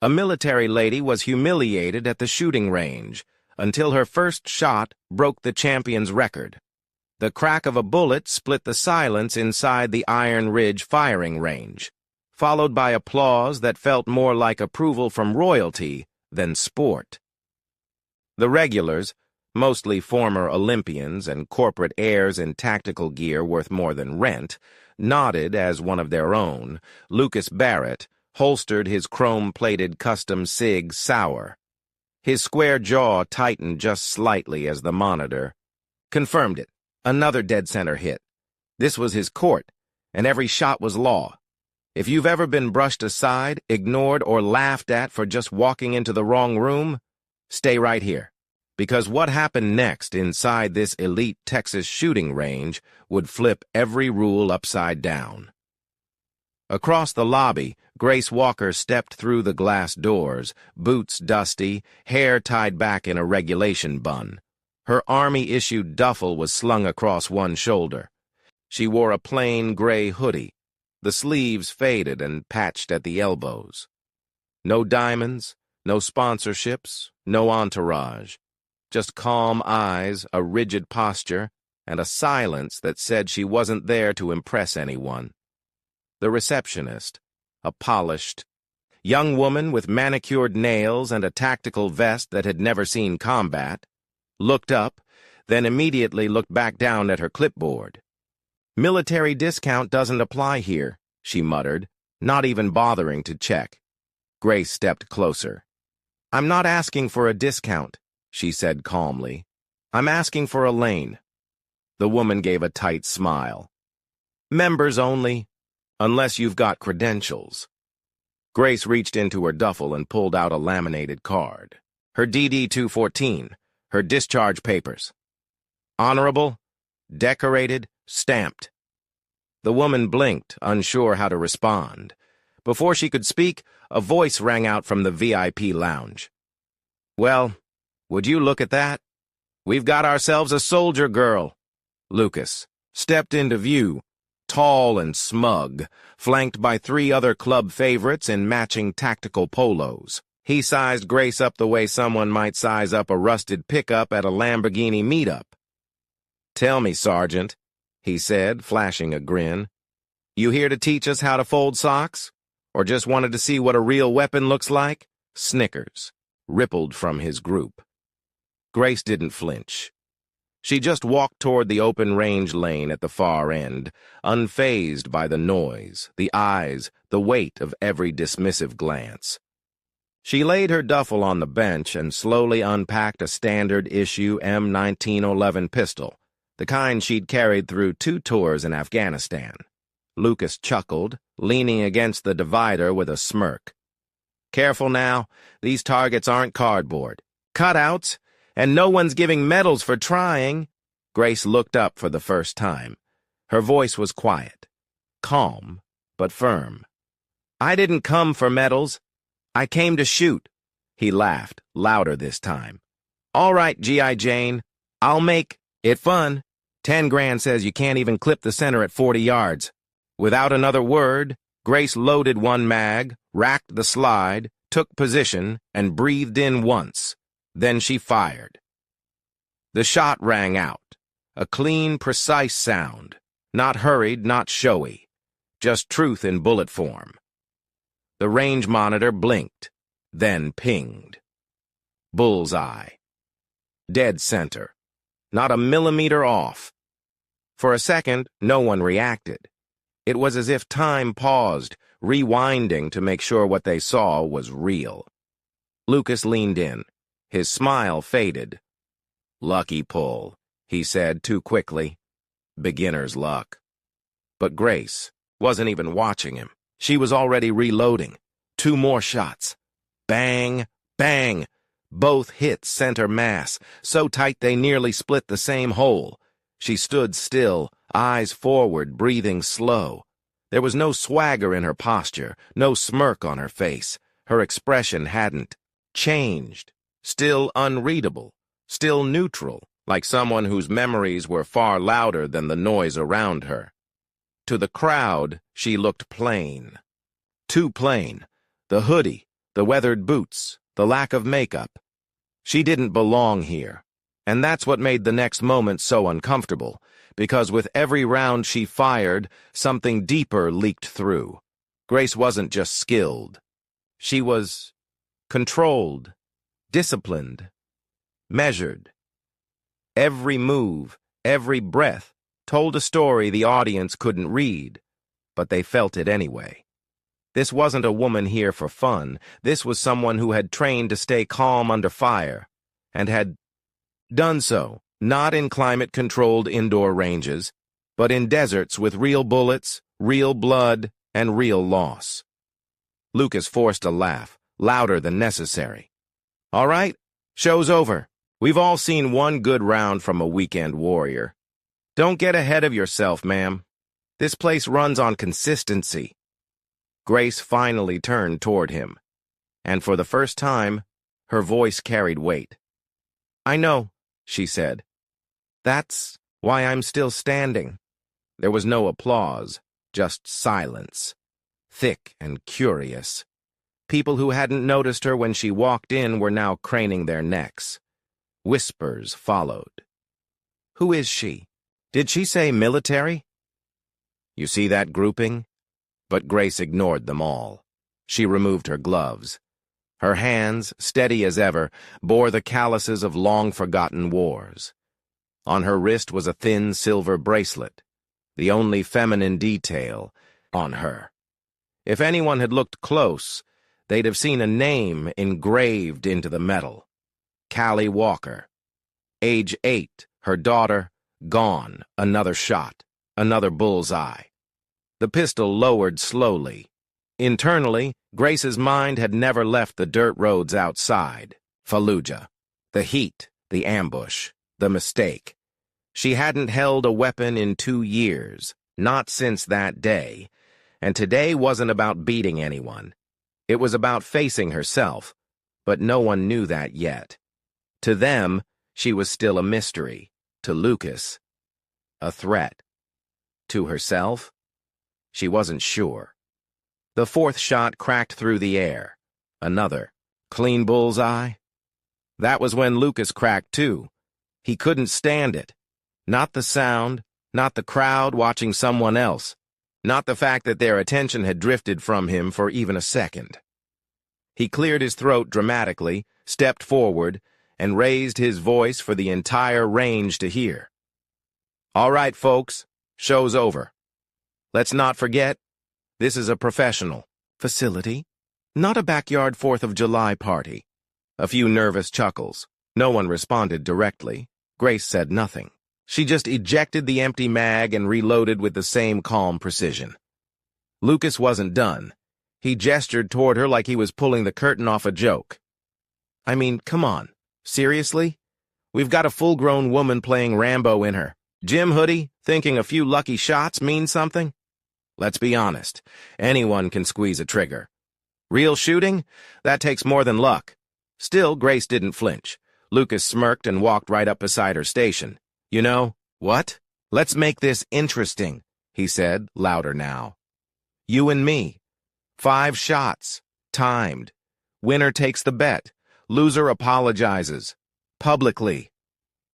A military lady was humiliated at the shooting range until her first shot broke the champion's record. The crack of a bullet split the silence inside the Iron Ridge firing range, followed by applause that felt more like approval from royalty than sport. The regulars, mostly former Olympians and corporate heirs in tactical gear worth more than rent, nodded as one of their own. Lucas Barrett holstered his chrome-plated custom SIG Sauer. His square jaw tightened just slightly as the monitor confirmed it. Another dead-center hit. This was his court, and every shot was law. If you've ever been brushed aside, ignored, or laughed at for just walking into the wrong room, stay right here. Because what happened next inside this elite Texas shooting range would flip every rule upside down. Across the lobby, Grace Walker stepped through the glass doors, boots dusty, hair tied back in a regulation bun. Her Army-issued duffel was slung across one shoulder. She wore a plain gray hoodie, the sleeves faded and patched at the elbows. No diamonds, no sponsorships, no entourage. Just calm eyes, a rigid posture, and a silence that said she wasn't there to impress anyone. The receptionist, a polished, young woman with manicured nails and a tactical vest that had never seen combat, looked up, then immediately looked back down at her clipboard. "Military discount doesn't apply here," she muttered, not even bothering to check. Grace stepped closer. "I'm not asking for a discount," she said calmly. "I'm asking for a lane." The woman gave a tight smile. "Members only, unless you've got credentials." Grace reached into her duffel and pulled out a laminated card. Her DD-214, her discharge papers. Honorable, decorated, stamped. The woman blinked, unsure how to respond. Before she could speak, a voice rang out from the VIP lounge. "Well, would you look at that? We've got ourselves a soldier girl." Lucas stepped into view, tall and smug, flanked by 3 other club favorites in matching tactical polos. He sized Grace up the way someone might size up a rusted pickup at a Lamborghini meetup. "Tell me, Sergeant," he said, flashing a grin. "You here to teach us how to fold socks? Or just wanted to see what a real weapon looks like?" Snickers rippled from his group. Grace didn't flinch. She just walked toward the open-range lane at the far end, unfazed by the noise, the eyes, the weight of every dismissive glance. She laid her duffel on the bench and slowly unpacked a standard-issue M1911 pistol, the kind she'd carried through 2 tours in Afghanistan. Lucas chuckled, leaning against the divider with a smirk. "Careful now, these targets aren't cardboard. Cutouts, and no one's giving medals for trying." Grace looked up for the first time. Her voice was quiet, calm, but firm. "I didn't come for medals. I came to shoot." He laughed, louder this time. "All right, G.I. Jane, I'll make it fun. 10 grand says you can't even clip the center at 40 yards. Without another word, Grace loaded one mag, racked the slide, took position, and breathed in once. Then she fired. The shot rang out, a clean, precise sound, not hurried, not showy, just truth in bullet form. The range monitor blinked, then pinged. Bullseye. Dead center. Not a millimeter off. For a second, no one reacted. It was as if time paused, rewinding to make sure what they saw was real. Lucas leaned in. His smile faded. "Lucky pull," he said too quickly. "Beginner's luck." But Grace wasn't even watching him. She was already reloading. 2 more shots. Bang, bang. Both hit center mass, so tight they nearly split the same hole. She stood still, eyes forward, breathing slow. There was no swagger in her posture, no smirk on her face. Her expression hadn't changed. Still unreadable, still neutral, like someone whose memories were far louder than the noise around her. To the crowd, she looked plain. Too plain. The hoodie, The weathered boots, the lack of makeup. She didn't belong here. And that's what made the next moment so uncomfortable, because with every round she fired, something deeper leaked through. Grace wasn't just skilled. She was controlled, disciplined, measured. Every move, every breath, told a story the audience couldn't read, but they felt it anyway. This wasn't a woman here for fun. This was someone who had trained to stay calm under fire, and had done so, not in climate-controlled indoor ranges, but in deserts with real bullets, real blood, and real loss. Lucas forced a laugh, louder than necessary. All right, show's over. We've all seen one good round from a weekend warrior. Don't get ahead of yourself, ma'am. This place runs on consistency. Grace finally turned toward him, and for the first time, her voice carried weight. I know, she said. That's why I'm still standing. There was no applause, just silence, thick and curious. People who hadn't noticed her when she walked in were now craning their necks. Whispers followed. Who is she? Did she say military? You see that grouping? But Grace ignored them all. She removed her gloves. Her hands, steady as ever, bore the calluses of long-forgotten wars. On her wrist was a thin silver bracelet, the only feminine detail on her. If anyone had looked close, they'd have seen a name engraved into the metal. Callie Walker. Age 8, her daughter, gone, another shot, another bullseye. The pistol lowered slowly. Internally, Grace's mind had never left the dirt roads outside. Fallujah. The heat, the ambush, the mistake. She hadn't held a weapon in 2 years, not since that day. And today wasn't about beating anyone. It was about facing herself, but no one knew that yet. To them, she was still a mystery. To Lucas, a threat. To herself, she wasn't sure. The fourth shot cracked through the air. Another. Clean bullseye? That was when Lucas cracked too. He couldn't stand it. Not the sound, not the crowd watching someone else, not the fact that their attention had drifted from him for even a second. He cleared his throat dramatically, stepped forward, and raised his voice for the entire range to hear. All right, folks, show's over. Let's not forget, this is a professional facility, not a backyard 4th of July party. A few nervous chuckles. No one responded directly. Grace said nothing. She just ejected the empty mag and reloaded with the same calm precision. Lucas wasn't done. He gestured toward her like he was pulling the curtain off a joke. I mean, come on. Seriously? We've got a full-grown woman playing Rambo in her. Jim Hoodie, thinking a few lucky shots mean something? Let's be honest. Anyone can squeeze a trigger. Real shooting? That takes more than luck. Still, Grace didn't flinch. Lucas smirked and walked right up beside her station. You know, what? Let's make this interesting, he said, louder now. You and me. 5 shots. Timed. Winner takes the bet. Loser apologizes. Publicly.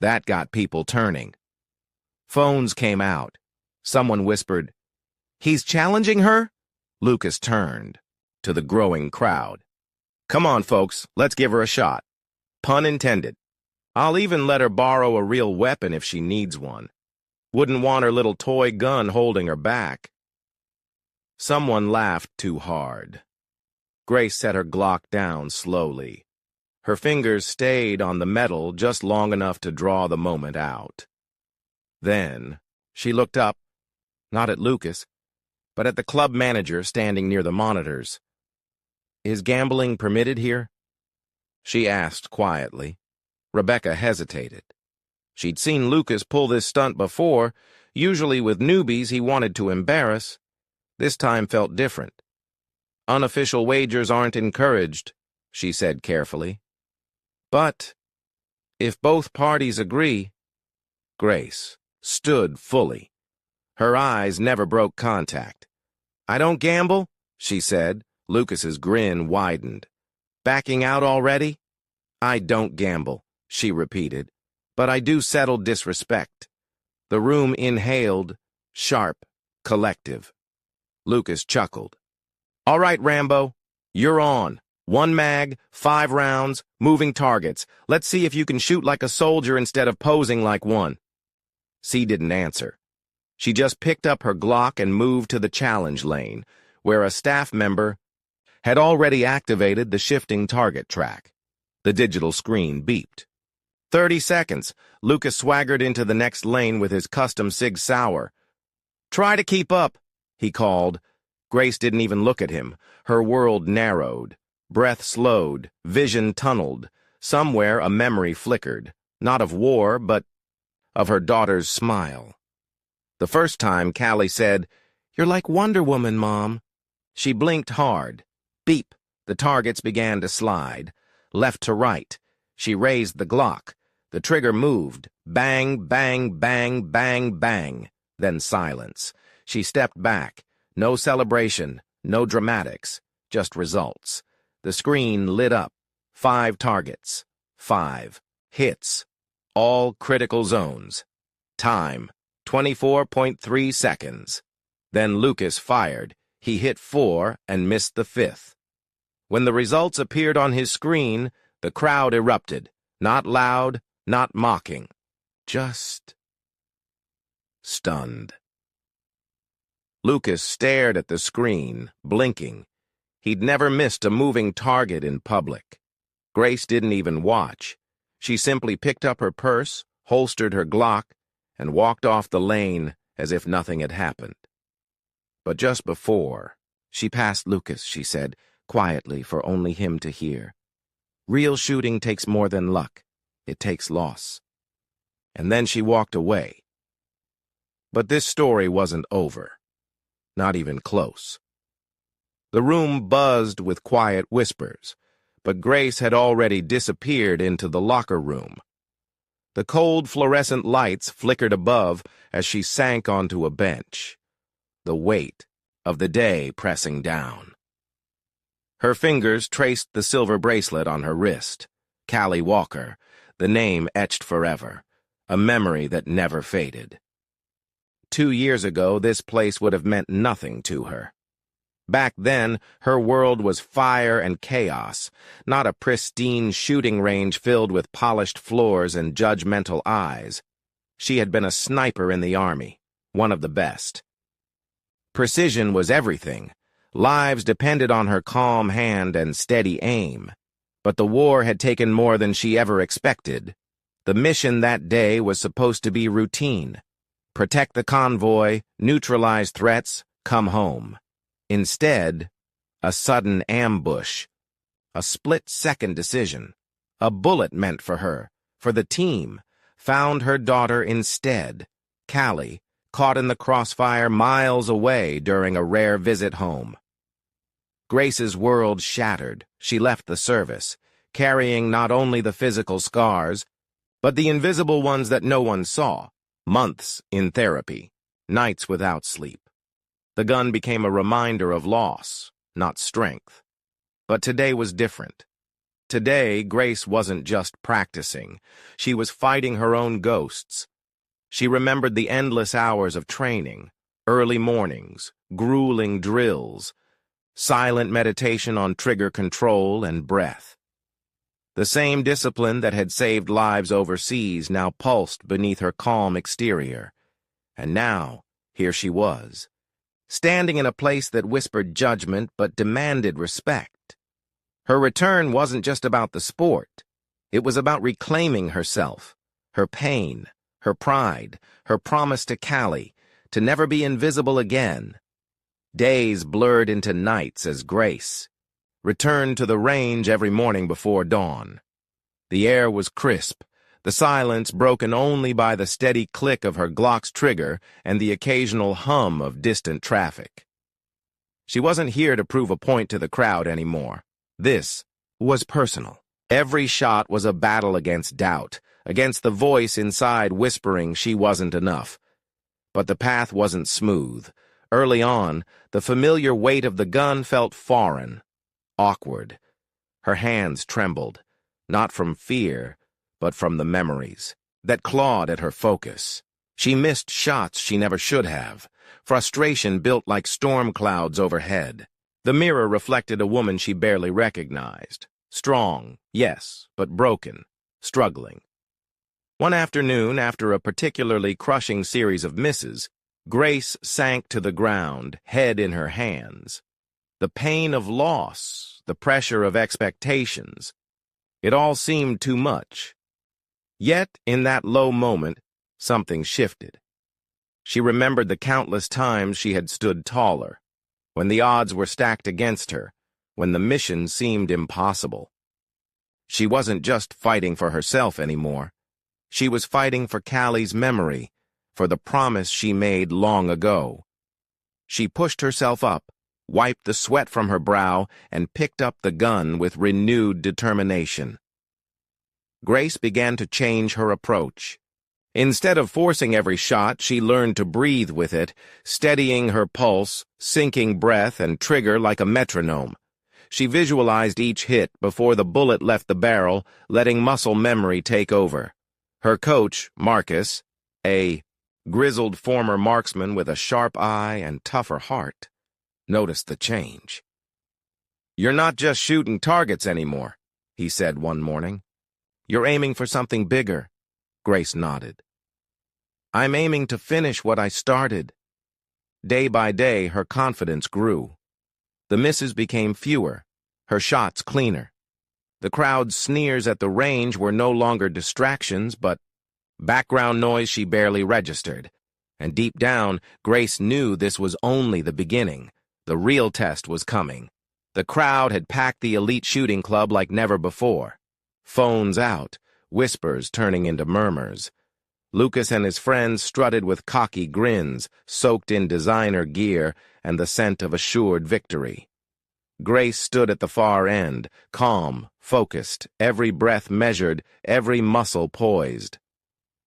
That got people turning. Phones came out. Someone whispered, He's challenging her? Lucas turned to the growing crowd. Come on, folks, let's give her a shot. Pun intended. I'll even let her borrow a real weapon if she needs one. Wouldn't want her little toy gun holding her back. Someone laughed too hard. Grace set her Glock down slowly. Her fingers stayed on the metal just long enough to draw the moment out. Then she looked up, not at Lucas, but at the club manager standing near the monitors. Is gambling permitted here? She asked quietly. Rebecca hesitated. She'd seen Lucas pull this stunt before, usually with newbies he wanted to embarrass. This time felt different. Unofficial wagers aren't encouraged, she said carefully. But if both parties agree, Grace stood fully. Her eyes never broke contact. I don't gamble, she said. Lucas's grin widened. Backing out already? I don't gamble, she repeated, but I do settle disrespect. The room inhaled, sharp, collective. Lucas chuckled. All right, Rambo, you're on. 1 mag, 5 rounds, moving targets. Let's see if you can shoot like a soldier instead of posing like one. C didn't answer. She just picked up her Glock and moved to the challenge lane, where a staff member had already activated the shifting target track. The digital screen beeped. 30 seconds. Lucas swaggered into the next lane with his custom Sig Sauer. Try to keep up, he called. Grace didn't even look at him. Her world narrowed. Breath slowed. Vision tunneled. Somewhere a memory flickered. Not of war, but of her daughter's smile. The first time, Callie said, "You're like Wonder Woman, Mom." She blinked hard. Beep. The targets began to slide. Left to right. She raised the Glock. The trigger moved. Bang, bang, bang, bang, bang. Then silence. She stepped back. No celebration, no dramatics, just results. The screen lit up. 5 targets. 5 hits. All critical zones. Time, 24.3 seconds. Then Lucas fired. He hit 4 and missed the 5th. When the results appeared on his screen, the crowd erupted. Not loud, not mocking. Just stunned. Lucas stared at the screen, blinking. He'd never missed a moving target in public. Grace didn't even watch. She simply picked up her purse, holstered her Glock, and walked off the lane as if nothing had happened. But just before, she passed Lucas, she said, quietly for only him to hear. Real shooting takes more than luck. It takes loss. And then she walked away. But this story wasn't over. Not even close. The room buzzed with quiet whispers, but Grace had already disappeared into the locker room. The cold fluorescent lights flickered above as she sank onto a bench, the weight of the day pressing down. Her fingers traced the silver bracelet on her wrist. Callie Walker, the name etched forever, a memory that never faded. 2 years ago, this place would have meant nothing to her. Back then, her world was fire and chaos, not a pristine shooting range filled with polished floors and judgmental eyes. She had been a sniper in the Army, one of the best. Precision was everything. Lives depended on her calm hand and steady aim. But the war had taken more than she ever expected. The mission that day was supposed to be routine. Protect the convoy, neutralize threats, come home. Instead, a sudden ambush. A split-second decision. A bullet meant for her, for the team, found her daughter instead. Callie, caught in the crossfire miles away during a rare visit home. Grace's world shattered. She left the service, carrying not only the physical scars, but the invisible ones that no one saw. Months in therapy, nights without sleep. The gun became a reminder of loss, not strength. But today was different. Today, Grace wasn't just practicing. She was fighting her own ghosts. She remembered the endless hours of training, early mornings, grueling drills, silent meditation on trigger control and breath. The same discipline that had saved lives overseas now pulsed beneath her calm exterior. And now, here she was, standing in a place that whispered judgment but demanded respect. Her return wasn't just about the sport. It was about reclaiming herself, her pain, her pride, her promise to Callie, to never be invisible again. Days blurred into nights as Grace returned to the range every morning before dawn. The air was crisp, the silence broken only by the steady click of her Glock's trigger and the occasional hum of distant traffic. She wasn't here to prove a point to the crowd anymore. This was personal. Every shot was a battle against doubt, against the voice inside whispering she wasn't enough. But the path wasn't smooth. Early on, the familiar weight of the gun felt foreign, awkward. Her hands trembled, not from fear, but from the memories that clawed at her focus. She missed shots she never should have. Frustration built like storm clouds overhead. The mirror reflected a woman she barely recognized. Strong, yes, but broken, struggling. One afternoon, after a particularly crushing series of misses, Grace sank to the ground, head in her hands. The pain of loss, the pressure of expectations, it all seemed too much. Yet, in that low moment, something shifted. She remembered the countless times she had stood taller, when the odds were stacked against her, when the mission seemed impossible. She wasn't just fighting for herself anymore. She was fighting for Callie's memory, for the promise she made long ago. She pushed herself up, wiped the sweat from her brow, and picked up the gun with renewed determination. Grace began to change her approach. Instead of forcing every shot, she learned to breathe with it, steadying her pulse, sinking breath, and trigger like a metronome. She visualized each hit before the bullet left the barrel, letting muscle memory take over. Her coach, Marcus, a grizzled former marksman with a sharp eye and tougher heart, noticed the change. "You're not just shooting targets anymore," he said one morning. "You're aiming for something bigger." Grace nodded. "I'm aiming to finish what I started." Day by day, her confidence grew. The misses became fewer, her shots cleaner. The crowd's sneers at the range were no longer distractions, but background noise she barely registered. And deep down, Grace knew this was only the beginning. The real test was coming. The crowd had packed the elite shooting club like never before. Phones out, whispers turning into murmurs. Lucas and his friends strutted with cocky grins, soaked in designer gear and the scent of assured victory. Grace stood at the far end, calm, focused, every breath measured, every muscle poised.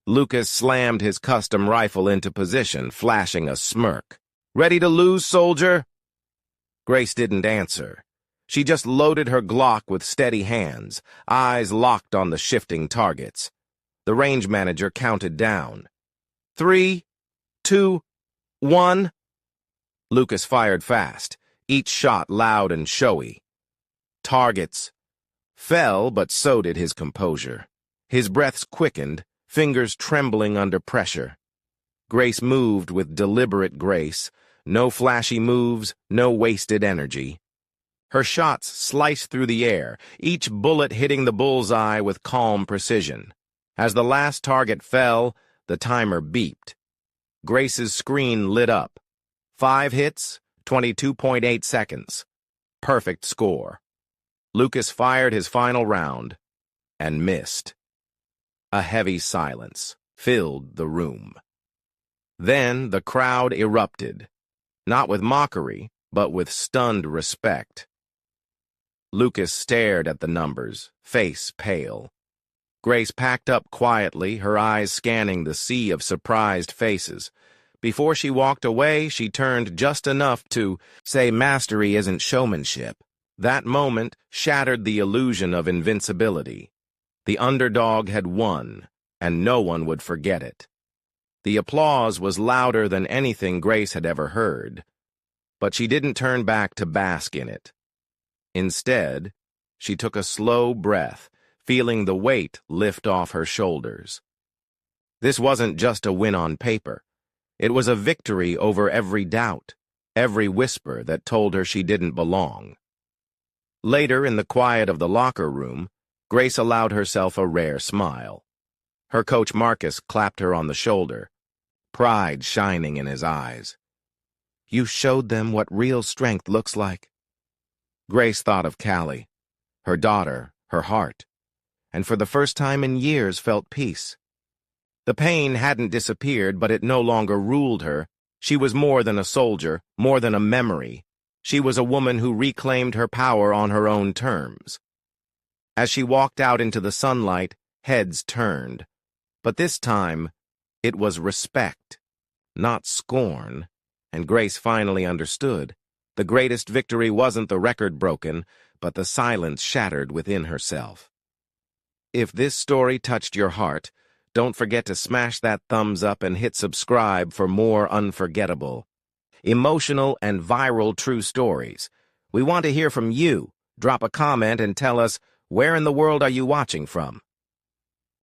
Lucas slammed his custom rifle into position, flashing a smirk. "Ready to lose, soldier?" Grace didn't answer. She just loaded her Glock with steady hands, eyes locked on the shifting targets. The range manager counted down. 3, 2, 1. Lucas fired fast, each shot loud and showy. Targets fell, but so did his composure. His breaths quickened, fingers trembling under pressure. Grace moved with deliberate grace, no flashy moves, no wasted energy. Her shots sliced through the air, each bullet hitting the bullseye with calm precision. As the last target fell, the timer beeped. Grace's screen lit up. 5 hits, 22.8 seconds. Perfect score. Lucas fired his final round and missed. A heavy silence filled the room. Then the crowd erupted, not with mockery, but with stunned respect. Lucas stared at the numbers, face pale. Grace packed up quietly, her eyes scanning the sea of surprised faces. Before she walked away, she turned just enough to say mastery isn't showmanship. That moment shattered the illusion of invincibility. The underdog had won, and no one would forget it. The applause was louder than anything Grace had ever heard, but she didn't turn back to bask in it. Instead, she took a slow breath, feeling the weight lift off her shoulders. This wasn't just a win on paper. It was a victory over every doubt, every whisper that told her she didn't belong. Later, in the quiet of the locker room, Grace allowed herself a rare smile. Her coach Marcus clapped her on the shoulder, pride shining in his eyes. "You showed them what real strength looks like." Grace thought of Callie, her daughter, her heart, and for the first time in years felt peace. The pain hadn't disappeared, but it no longer ruled her. She was more than a soldier, more than a memory. She was a woman who reclaimed her power on her own terms. As she walked out into the sunlight, heads turned. But this time, it was respect, not scorn, and Grace finally understood. The greatest victory wasn't the record broken, but the silence shattered within herself. If this story touched your heart, don't forget to smash that thumbs up and hit subscribe for more unforgettable, emotional, and viral true stories. We want to hear from you. Drop a comment and tell us, where in the world are you watching from?